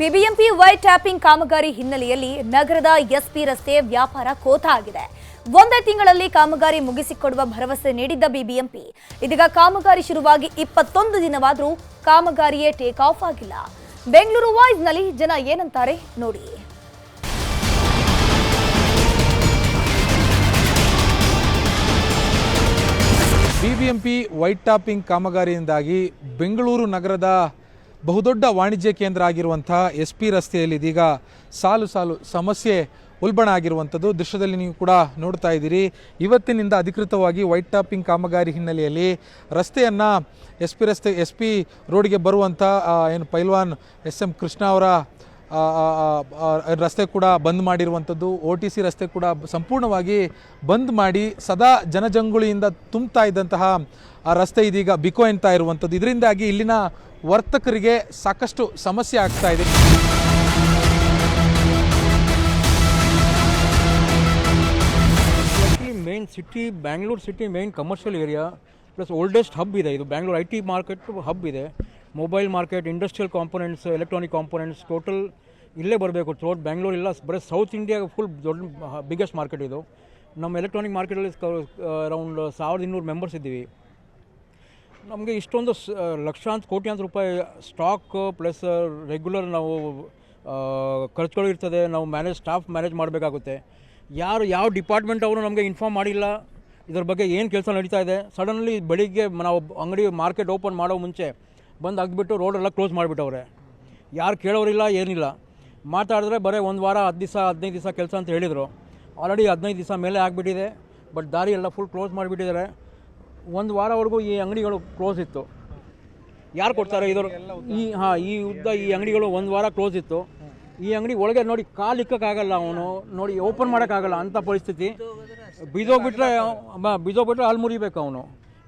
BBMP white tapping ಕಾಮಗಾರಿ ಹಿನ್ನೆಲೆಯಲ್ಲಿ ನಗರದ ಎಸ್ಪಿ ರಸ್ತೆ ವ್ಯಾಪಾರ ಕೋತ ಆಗಿದೆ. ಒಂದೇ ತಿಂಗಳಲ್ಲಿ ಕಾಮಗಾರಿ ಮುಗಿಸಿಕೊಡುವ ಭರವಸೆ ನೀಡಿದ್ದ ಬಿಬಿಎಂಪಿ ಇದೀಗ ಕಾಮಗಾರಿ ಶುರುವಾಗಿ 21 ದಿನವಾದರೂ ಕಾಮಗಾರಿಯೇ ಟೇಕ್ ಆಫ್ ಆಗಿಲ್ಲ. ಬೆಂಗಳೂರು ವಾಯ್ಸ್ನಲ್ಲಿ ಜನ ಏನಂತಾರೆ ನೋಡಿ. ಬಿಬಿಎಂಪಿ ವೈಟ್ ಟಾಪಿಂಗ್ ಕಾಮಗಾರಿಯಿಂದಾಗಿ ಬೆಂಗಳೂರು ನಗರದ ಬಹುದೊಡ್ಡ ವಾಣಿಜ್ಯ ಕೇಂದ್ರ ಆಗಿರುವಂತಹ ಎಸ್ಪಿ ರಸ್ತೆಯಲ್ಲಿ ಇದೀಗ ಸಾಲು ಸಮಸ್ಯೆ ಉಲ್ಬಣ ಆಗಿರುವಂಥದ್ದು ದೃಶ್ಯದಲ್ಲಿ ನೀವು ಕೂಡ ನೋಡ್ತಾ ಇದ್ದೀರಿ. ಇವತ್ತಿನಿಂದ ಅಧಿಕೃತವಾಗಿ ವೈಟ್ ಟಾಪಿಂಗ್ ಕಾಮಗಾರಿ ಹಿನ್ನೆಲೆಯಲ್ಲಿ ರಸ್ತೆಯನ್ನು ಎಸ್ ಪಿ ರೋಡ್ಗೆ ಬರುವಂಥ ಏನು ಪೈಲ್ವಾನ್ ಎಸ್.ಎಂ. ಕೃಷ್ಣ ಅವರ ರಸ್ತೆ ಕೂಡ ಬಂದ್ ಮಾಡಿರುವಂಥದ್ದು, OTC ರಸ್ತೆ ಕೂಡ ಸಂಪೂರ್ಣವಾಗಿ ಬಂದ್ ಮಾಡಿ ಸದಾ ಜನಜಂಗುಳಿಯಿಂದ ತುಂಬ್ತಾ ಇದ್ದಂತಹ ಆ ರಸ್ತೆ ಇದೀಗ ಬಿಕೋ ಎನ್ತಾ ಇರುವಂಥದ್ದು. ಇದರಿಂದಾಗಿ ಇಲ್ಲಿನ ವರ್ತಕರಿಗೆ ಸಾಕಷ್ಟು ಸಮಸ್ಯೆ ಆಗ್ತಾ ಇದೆ. Main city Bangalore city main commercial area plus oldest hub ಇದೆ. ಇದು ಬ್ಯಾಂಗ್ಳೂರು IT ಮಾರ್ಕೆಟ್ ಹಬ್ ಇದೆ. Mobile market, industrial components, electronic components total ಇಲ್ಲೇ ಬರಬೇಕು. ಥ್ರೋಟ್ ಬ್ಯಾಂಗ್ಳೂರ್ ಇಲ್ಲ, ಬರೀ ಸೌತ್ ಇಂಡಿಯಾ ಫುಲ್ ದೊಡ್ಡ ಬಿಗ್ಗೆಸ್ಟ್ ಮಾರ್ಕೆಟ್ ಇದು. ನಮ್ಮ ಎಲೆಕ್ಟ್ರಾನಿಕ್ ಮಾರ್ಕೆಟಲ್ಲಿ ಅರೌಂಡ್ 1200 ಮೆಂಬರ್ಸ್ ಇದ್ದೀವಿ. ನಮಗೆ ಇಷ್ಟೊಂದು ಲಕ್ಷಾಂತರ ಕೋಟ್ಯಾಂತರ ರೂಪಾಯಿ ಸ್ಟಾಕ್ ಪ್ಲಸ್ ರೆಗ್ಯುಲರ್ ನಾವು ಖರ್ಚುಗಳು ಇರ್ತದೆ. ನಾವು ಸ್ಟಾಫ್ ಮ್ಯಾನೇಜ್ ಮಾಡಬೇಕಾಗುತ್ತೆ. ಯಾವ ಡಿಪಾರ್ಟ್ಮೆಂಟ್ ಅವರು ನಮಗೆ ಇನ್ಫಾರ್ಮ್ ಮಾಡಿಲ್ಲ ಇದ್ರ ಬಗ್ಗೆ ಏನು ಕೆಲಸ ನಡೀತಾ ಇದೆ. ಸಡನ್ಲಿ ಬೆಳಿಗ್ಗೆ ನಾವು ಅಂಗಡಿ ಮಾರ್ಕೆಟ್ ಓಪನ್ ಮಾಡೋ ಮುಂಚೆ ಬಂದು ಆಗಿಬಿಟ್ಟು ರೋಡೆಲ್ಲ ಕ್ಲೋಸ್ ಮಾಡಿಬಿಟ್ಟವ್ರೆ. ಯಾರು ಕೇಳೋರಿಲ್ಲ, ಏನಿಲ್ಲ. ಮಾತಾಡಿದ್ರೆ ಬರೀ 1 ವಾರ 10 ದಿವಸ 15 ದಿವಸ ಕೆಲಸ ಅಂತ ಹೇಳಿದರು. ಆಲ್ರೆಡಿ 15 ದಿವಸ ಮೇಲೆ ಆಗಿಬಿಟ್ಟಿದೆ. ಬಟ್ ದಾರಿ ಎಲ್ಲ ಫುಲ್ ಕ್ಲೋಸ್ ಮಾಡಿಬಿಟ್ಟಿದ್ದಾರೆ. 1 ವಾರವರೆಗೂ ಈ ಅಂಗಡಿಗಳು ಕ್ಲೋಸ್ ಇತ್ತು. ಯಾರು ಕೊಡ್ತಾರೆ ಇವರು? ಈ ಉದ್ದ ಈ ಅಂಗಡಿಗಳು 1 ವಾರ ಕ್ಲೋಸ್ ಇತ್ತು. ಈ ಅಂಗಡಿ ಒಳಗೆ ನೋಡಿ ಕಾಲು ಇಕ್ಕೋಕ್ಕಾಗಲ್ಲ, ಅವನು ನೋಡಿ ಓಪನ್ ಮಾಡೋಕ್ಕಾಗಲ್ಲ ಅಂಥ ಪರಿಸ್ಥಿತಿ. ಬಿದ್ದೋಗ್ಬಿಟ್ರೆ ಅಲ್ಲಿ ಮುರಿಬೇಕು ಅವನು.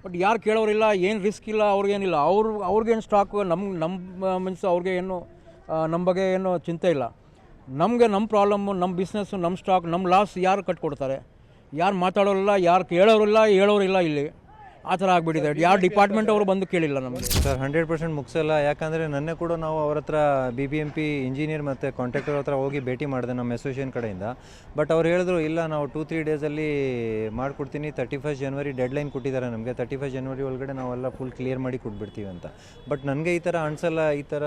ಬಟ್ ಯಾರು ಕೇಳೋರಿಲ್ಲ, ಏನು ರಿಸ್ಕ್ ಇಲ್ಲ, ಅವ್ರಿಗೇನಿಲ್ಲ. ಅವ್ರಿಗೇನು ಸ್ಟಾಕ್, ನಮ್ಮ ಮೀನ್ಸ್ ಅವ್ರಿಗೆ ಏನು ನಮ್ಮ ಬಗ್ಗೆ ಏನು ಚಿಂತೆ ಇಲ್ಲ. ನಮಗೆ ನಮ್ಮ ಪ್ರಾಬ್ಲಮ್ಮು, ನಮ್ಮ ಬಿಸ್ನೆಸ್ಸು, ನಮ್ಮ ಸ್ಟಾಕ್, ನಮ್ಮ ಲಾಸ್ ಯಾರು ಕಟ್ಕೊಡ್ತಾರೆ? ಯಾರು ಮಾತಾಡೋರಿಲ್ಲ, ಯಾರು ಕೇಳೋರಿಲ್ಲ, ಹೇಳೋರಿಲ್ಲ. ಇಲ್ಲಿ ಆ ಥರ ಆಗಿಬಿಟ್ಟಿದೆ. ಯಾವ ಡಿಪಾರ್ಟ್ಮೆಂಟ್ ಅವರು ಬಂದು ಕೇಳಿಲ್ಲ ನಮಗೆ. ಸರ್ 100% ಮುಗಿಸಲ್ಲ. ಯಾಕಂದರೆ ನನ್ನೇ ಕೂಡ ನಾವು ಅವ್ರ ಹತ್ರ BBMP ಇಂಜಿನಿಯರ್ ಮತ್ತು ಕಾಂಟ್ರಾಕ್ಟರ್ ಹತ್ರ ಹೋಗಿ ಭೇಟಿ ಮಾಡಿದೆ ನಮ್ಮ ಅಸೋಸಿಯೇಷನ್ ಕಡೆಯಿಂದ. ಬಟ್ ಅವ್ರು ಹೇಳಿದ್ರು ಇಲ್ಲ, ನಾವು 2-3 ಡೇಸಲ್ಲಿ ಮಾಡಿಕೊಡ್ತೀನಿ. 31 ಜನವರಿ ಡೆಡ್ಲೈನ್ ಕೊಟ್ಟಿದ್ದಾರೆ ನಮಗೆ. 31 ಜನವರಿ ಒಳಗಡೆ ನಾವೆಲ್ಲ ಫುಲ್ ಕ್ಲಿಯರ್ ಮಾಡಿ ಕೊಟ್ಬಿಡ್ತೀವಿ ಅಂತ. ಬಟ್ ನನಗೆ ಈ ಥರ ಅನಿಸಲ್ಲ, ಈ ಥರ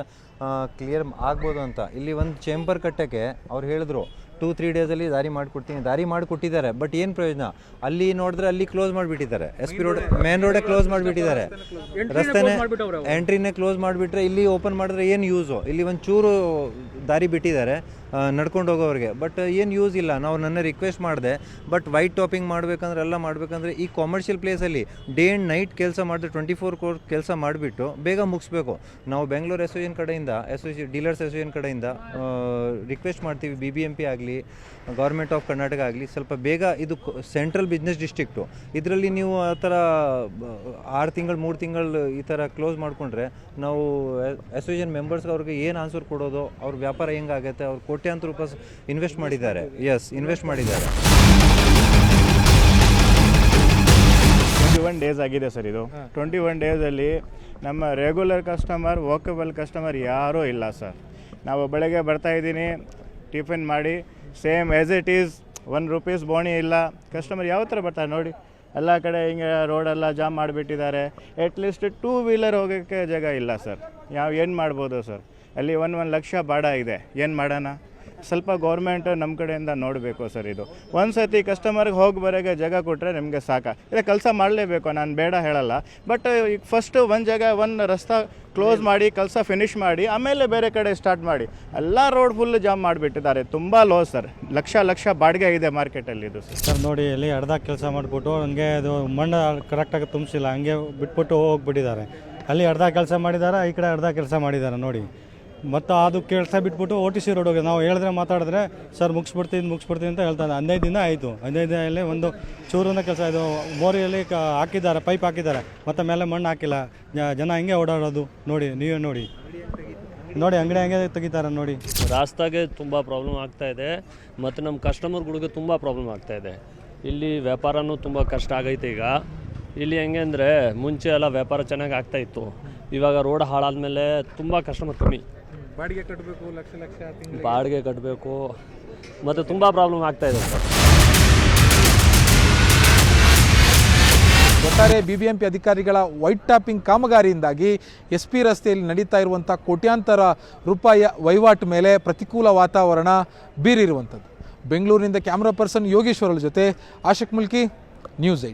ಕ್ಲಿಯರ್ ಆಗ್ಬೋದು ಅಂತ. ಇಲ್ಲಿ ಒಂದು ಚೇಂಬರ್ ಕಟ್ಟೋಕ್ಕೆ ಅವ್ರು ಹೇಳಿದ್ರು 2-3 ಡೇಸಲ್ಲಿ ದಾರಿ ಮಾಡಿಕೊಡ್ತೀನಿ. ದಾರಿ ಮಾಡಿಕೊಟ್ಟಿದ್ದಾರೆ. ಬಟ್ ಏನು ಪ್ರಯೋಜನ? ಅಲ್ಲಿ ನೋಡಿದ್ರೆ ಅಲ್ಲಿ ಕ್ಲೋಸ್ ಮಾಡಿಬಿಟ್ಟಿದ್ದಾರೆ. SP ರೋಡ್ ಮೇನ್ ರೋಡೇ ಕ್ಲೋಸ್ ಮಾಡಿಬಿಟ್ಟಿದ್ದಾರೆ. ರಸ್ತೆನೇ ಎಂಟ್ರಿನೇ ಕ್ಲೋಸ್ ಮಾಡಿಬಿಟ್ರೆ ಇಲ್ಲಿ ಓಪನ್ ಮಾಡಿದ್ರೆ ಏನು ಯೂಸು? ಇಲ್ಲಿ ಒಂದು ಚೂರು ದಾರಿ ಬಿಟ್ಟಿದ್ದಾರೆ ನಡ್ಕೊಂಡು ಹೋಗೋರಿಗೆ. ಬಟ್ ಏನು ಯೂಸ್ ಇಲ್ಲ. ನಾವು ನನ್ನ ರಿಕ್ವೆಸ್ಟ್ ಮಾಡಿದೆ. ಬಟ್ ವೈಟ್ ಟಾಪಿಂಗ್ ಮಾಡಬೇಕಂದ್ರೆ ಎಲ್ಲ ಮಾಡಬೇಕಂದ್ರೆ ಈ ಕಾಮರ್ಷಿಯಲ್ ಪ್ಲೇಸಲ್ಲಿ ಡೇ ಆ್ಯಂಡ್ ನೈಟ್ ಕೆಲಸ ಮಾಡಿದ್ರೆ 24 ಕೋರ್ ಕೆಲಸ ಮಾಡಿಬಿಟ್ಟು ಬೇಗ ಮುಗಿಸ್ಬೇಕು. ನಾವು ಬೆಂಗಳೂರು ಅಸೋಸಿಯೇಷನ್ ಕಡೆಯಿಂದ ಡೀಲರ್ಸ್ ಅಸೋಸಿಯೇಷನ್ ಕಡೆಯಿಂದ ರಿಕ್ವೆಸ್ಟ್ ಮಾಡ್ತೀವಿ. BBMP ಆಗಲಿ, ಗೌರ್ಮೆಂಟ್ ಆಫ್ ಕರ್ನಾಟಕ ಆಗಲಿ, ಸ್ವಲ್ಪ ಬೇಗ ಇದು ಸೆಂಟ್ರಲ್ ಬಿಸ್ನೆಸ್ ಡಿಸ್ಟ್ರಿಕ್ಟು. ಇದರಲ್ಲಿ ನೀವು ಆ ಥರ 6 ತಿಂಗಳು 3 ತಿಂಗಳು ಈ ಥರ ಕ್ಲೋಸ್ ಮಾಡಿಕೊಂಡ್ರೆ ನಾವು ಅಸೋಸಿಯೇಷನ್ ಮೆಂಬರ್ಸ್ಗೆ ಅವ್ರಿಗೆ ಏನು ಆನ್ಸರ್ ಕೊಡೋದು? ಅವ್ರ ವ್ಯಾಪಾರ ಹೆಂಗಾಗುತ್ತೆ? ಅವ್ರು ಕೋಟ್ಯಾಂತರ ರೂಪಾಯಿ ಇನ್ವೆಸ್ಟ್ ಮಾಡಿದ್ದಾರೆ. ಇನ್ವೆಸ್ಟ್ ಮಾಡಿದ್ದಾರೆ. 21 ಡೇಸ್ ಆಗಿದೆ ಸರ್ ಇದು. 21 ಡೇಸಲ್ಲಿ ನಮ್ಮ ರೆಗ್ಯುಲರ್ ಕಸ್ಟಮರ್, ವೋಕಬಲ್ ಕಸ್ಟಮರ್ ಯಾರೂ ಇಲ್ಲ ಸರ್. ನಾವು ಬೆಳಗ್ಗೆ ಬರ್ತಾಯಿದ್ದೀನಿ, ಟಿಫಿನ್ ಮಾಡಿ same as it is. 1 rupees ಬೋಣಿ ಇಲ್ಲ. ಕಸ್ಟಮರ್ ಯಾವ ಥರ ಬರ್ತಾರೆ ನೋಡಿ. ಎಲ್ಲ ಕಡೆ ಹಿಂಗೆ ರೋಡೆಲ್ಲ ಜಾಮ್ ಮಾಡಿಬಿಟ್ಟಿದ್ದಾರೆ. ಅಟ್ಲೀಸ್ಟ್ 2 ವೀಲರ್ ಹೋಗೋಕ್ಕೆ ಜಾಗ ಇಲ್ಲ ಸರ್. ಏನು ಮಾಡ್ಬೋದು ಸರ್? ಅಲ್ಲಿ 1 ಲಕ್ಷ ಬಾಡ ಇದೆ. ಏನು ಮಾಡೋಣ? ಸ್ವಲ್ಪ ಗೌರ್ಮೆಂಟ್ ನಮ್ಮ ಕಡೆಯಿಂದ ನೋಡಬೇಕು ಸರ್. ಇದು ಒಂದು ಸರ್ತಿ ಕಸ್ಟಮರ್ಗೆ ಹೋಗಿ ಬರೋಕ್ಕೆ ಜಾಗ ಕೊಟ್ಟರೆ ನಮಗೆ ಸಾಕು. ಇಲ್ಲ ಕೆಲಸ ಮಾಡಲೇಬೇಕು, ನಾನು ಬೇಡ ಹೇಳಲ್ಲ. ಬಟ್ ಈಗ ಫಸ್ಟು ಒಂದು ರಸ್ತೆ ಕ್ಲೋಸ್ ಮಾಡಿ ಕೆಲಸ ಫಿನಿಷ್ ಮಾಡಿ ಆಮೇಲೆ ಬೇರೆ ಕಡೆ ಸ್ಟಾರ್ಟ್ ಮಾಡಿ. ಎಲ್ಲ ರೋಡ್ ಫುಲ್ ಜಾಮ್ ಮಾಡಿಬಿಟ್ಟಿದ್ದಾರೆ. ತುಂಬ ಲೋ ಸರ್. ಲಕ್ಷ ಬಾಡಿಗೆ ಇದೆ ಮಾರ್ಕೆಟಲ್ಲಿ ಇದು ಸರ್. ನೋಡಿ ಇಲ್ಲಿ ಅರ್ಧ ಕೆಲಸ ಮಾಡಿಬಿಟ್ಟು ಹಂಗೆ ಅದು ಮಣ್ಣು ಕರೆಕ್ಟಾಗಿ ತುಂಬಿಸಿಲ್ಲ, ಹಂಗೆ ಬಿಟ್ಬಿಟ್ಟು ಹೋಗ್ಬಿಟ್ಟಿದ್ದಾರೆ. ಅಲ್ಲಿ ಅರ್ಧ ಕೆಲಸ ಮಾಡಿದ್ದಾರೆ, ಈ ಕಡೆ ಅರ್ಧ ಕೆಲಸ ಮಾಡಿದ್ದಾರೆ ನೋಡಿ. ಮತ್ತು ಅದು ಕೆಲಸ ಬಿಟ್ಬಿಟ್ಟು OTC ರೋಡ್ ಹೋಗಿ ನಾವು ಹೇಳಿದ್ರೆ ಮಾತಾಡಿದ್ರೆ ಸರ್ ಮುಗಿಸ್ಬಿಡ್ತೀನಿ ಅಂತ ಹೇಳ್ತಾರೆ. 15 ದಿನ ಆಯಿತು. 15 ದಿನದಲ್ಲಿ ಒಂದು ಚೂರಿನ ಕೆಲಸ, ಇದು ಮೋರಿಯಲ್ಲಿ ಹಾಕಿದ್ದಾರೆ, ಪೈಪ್ ಹಾಕಿದ್ದಾರೆ, ಮತ್ತು ಮೇಲೆ ಮಣ್ಣು ಹಾಕಿಲ್ಲ. ಜನ ಹಿಂಗೆ ಓಡಾಡೋದು ನೋಡಿ. ನೀವೇ ನೋಡಿ ಅಂಗಡಿ ಹಂಗೆ ತೆಗಿತಾರೆ ನೋಡಿ. ರಾಸ್ತಾಗೆ ತುಂಬ ಪ್ರಾಬ್ಲಮ್ ಆಗ್ತಾಯಿದೆ ಮತ್ತು ನಮ್ಮ ಕಸ್ಟಮರ್ಗಳಿಗೆ ತುಂಬ ಪ್ರಾಬ್ಲಮ್ ಆಗ್ತಾಯಿದೆ. ಇಲ್ಲಿ ವ್ಯಾಪಾರನೂ ತುಂಬ ಕಷ್ಟ ಆಗೈತೆ ಈಗ. ಇಲ್ಲಿ ಹೆಂಗೆ ಅಂದರೆ ಮುಂಚೆ ಎಲ್ಲ ವ್ಯಾಪಾರ ಚೆನ್ನಾಗಿ ಆಗ್ತಾಯಿತ್ತು. ಇವಾಗ ರೋಡ್ ಹಾಳಾದ್ಮೇಲೆ ತುಂಬ ಕಸ್ಟಮರ್ ಕಮ್ಮಿ. ಬಾಡಿಗೆ ಕಟ್ಟಬೇಕು, ಲಕ್ಷ ಲಕ್ಷ ತಿಂಗಳಿಗೆ. ಬಾಡಿಗೆ ಕಟ್ಟಬೇಕು ಮತ್ತು ತುಂಬ ಪ್ರಾಬ್ಲಮ್ ಆಗ್ತಾ ಇದೆ ಸರ್. ಒಟ್ಟಾರೆ BBMP ಅಧಿಕಾರಿಗಳ ವೈಟ್ ಟಾಪಿಂಗ್ ಕಾಮಗಾರಿಯಿಂದಾಗಿ SP ರಸ್ತೆಯಲ್ಲಿ ನಡೀತಾ ಇರುವಂಥ ಕೋಟ್ಯಾಂತರ ರೂಪಾಯಿಯ ವಹಿವಾಟು ಮೇಲೆ ಪ್ರತಿಕೂಲ ವಾತಾವರಣ ಬೀರಿರುವಂಥದ್ದು. ಬೆಂಗಳೂರಿನಿಂದ ಕ್ಯಾಮ್ರಾ ಪರ್ಸನ್ ಯೋಗೇಶ್ವರ ಜೊತೆ ಆಶಿಕ್ ಮುಲ್ಕಿ, ನ್ಯೂಸ್ 8.